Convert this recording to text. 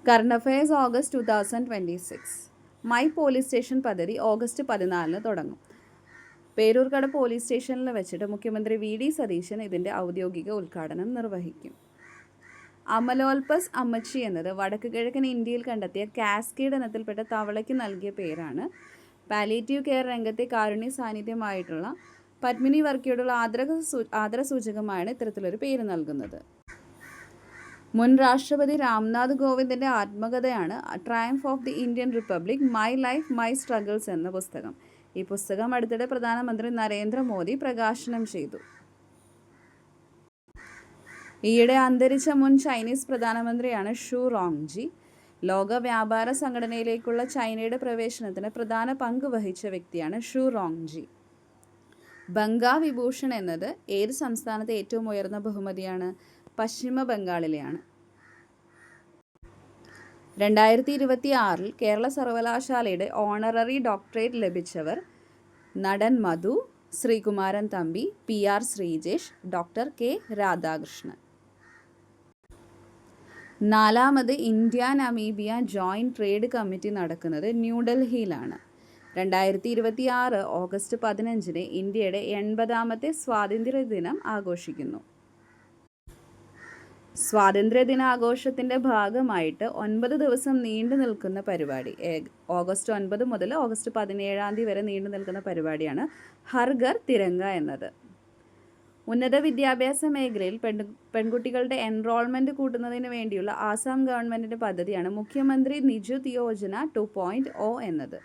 Current affairs August 2026. My police station പദ്ധതി August 14 തുടങ്ങും. Peroorkada police സ്റ്റേഷനിൽ വെച്ചിട്ട് മുഖ്യമന്ത്രി VD സതീശൻ ഇതിൻ്റെ ഔദ്യോഗിക ഉദ്ഘാടനം നിർവഹിക്കും. അമലോൽപസ് അമ്മച്ചി എന്നത് വടക്ക് കിഴക്കൻ ഇന്ത്യയിൽ കണ്ടെത്തിയ കാസ്കേഡ് ഇനത്തിൽപ്പെട്ട തവളയ്ക്ക് നൽകിയ പേരാണ്. പാലിയേറ്റീവ് കെയർ രംഗത്തെ കാരുണ്യ സാന്നിധ്യമായിട്ടുള്ള പത്മിനി വർക്കിയോടുള്ള ആദരസൂചകമായാണ് ഇത്തരത്തിലൊരു പേര് നൽകുന്നത്. മുൻ രാഷ്ട്രപതി രാംനാഥ് കോവിന്ദിൻ്റെ ആത്മകഥയാണ് triumph of the Indian republic, my life my struggles എന്ന പുസ്തകം. ഈ പുസ്തകം അടുത്തിടെ പ്രധാനമന്ത്രി നരേന്ദ്രമോദി പ്രകാശനം ചെയ്തു. ഈയിടെ അന്തരിച്ച മുൻ ചൈനീസ് പ്രധാനമന്ത്രിയാണ് ഷു റോങ്ജി. ലോക വ്യാപാര സംഘടനയിലേക്കുള്ള ചൈനയുടെ പ്രവേശനത്തിന് പ്രധാന പങ്ക് വഹിച്ച വ്യക്തിയാണ് ഷു റോങ്ജി. ബംഗാ വിഭൂഷൺ എന്നത് ഏത് സംസ്ഥാനത്തെ ഏറ്റവും ഉയർന്ന ബഹുമതിയാണ്? പശ്ചിമ ബംഗാളിലെയാണ്. 2026 കേരള സർവകലാശാലയുടെ ഓണററി ഡോക്ടറേറ്റ് ലഭിച്ചവർ: നടൻ Madhu, Sreekumaran Thampi, PR Sreejesh, doctor K Radhakrishnan. 4ാമത് India Namibia joint trade committee നടക്കുന്നത് ന്യൂഡൽഹിയിലാണ്. 2026 ഓഗസ്റ്റ് 15 ഇന്ത്യയുടെ 80ാമത്തെ സ്വാതന്ത്ര്യദിനം ആഘോഷിക്കുന്നു. സ്വാതന്ത്ര്യദിനാഘോഷത്തിൻ്റെ ഭാഗമായിട്ട് 9 ദിവസം നീണ്ടു നിൽക്കുന്ന പരിപാടി, ഓഗസ്റ്റ് 9 മുതൽ ഓഗസ്റ്റ് 17 വരെ നീണ്ടു നിൽക്കുന്ന പരിപാടിയാണ് ഹർ ഘർ തിരങ്ക എന്നത്. ഉന്നത വിദ്യാഭ്യാസ മേഖലയിൽ പെൺകുട്ടികളുടെ എൻറോൾമെൻറ്റ് കൂട്ടുന്നതിന് വേണ്ടിയുള്ള ആസാം ഗവൺമെൻറ്റിൻ്റെ പദ്ധതിയാണ് മുഖ്യമന്ത്രി നിജുത് യോജന 2.0 എന്നത്.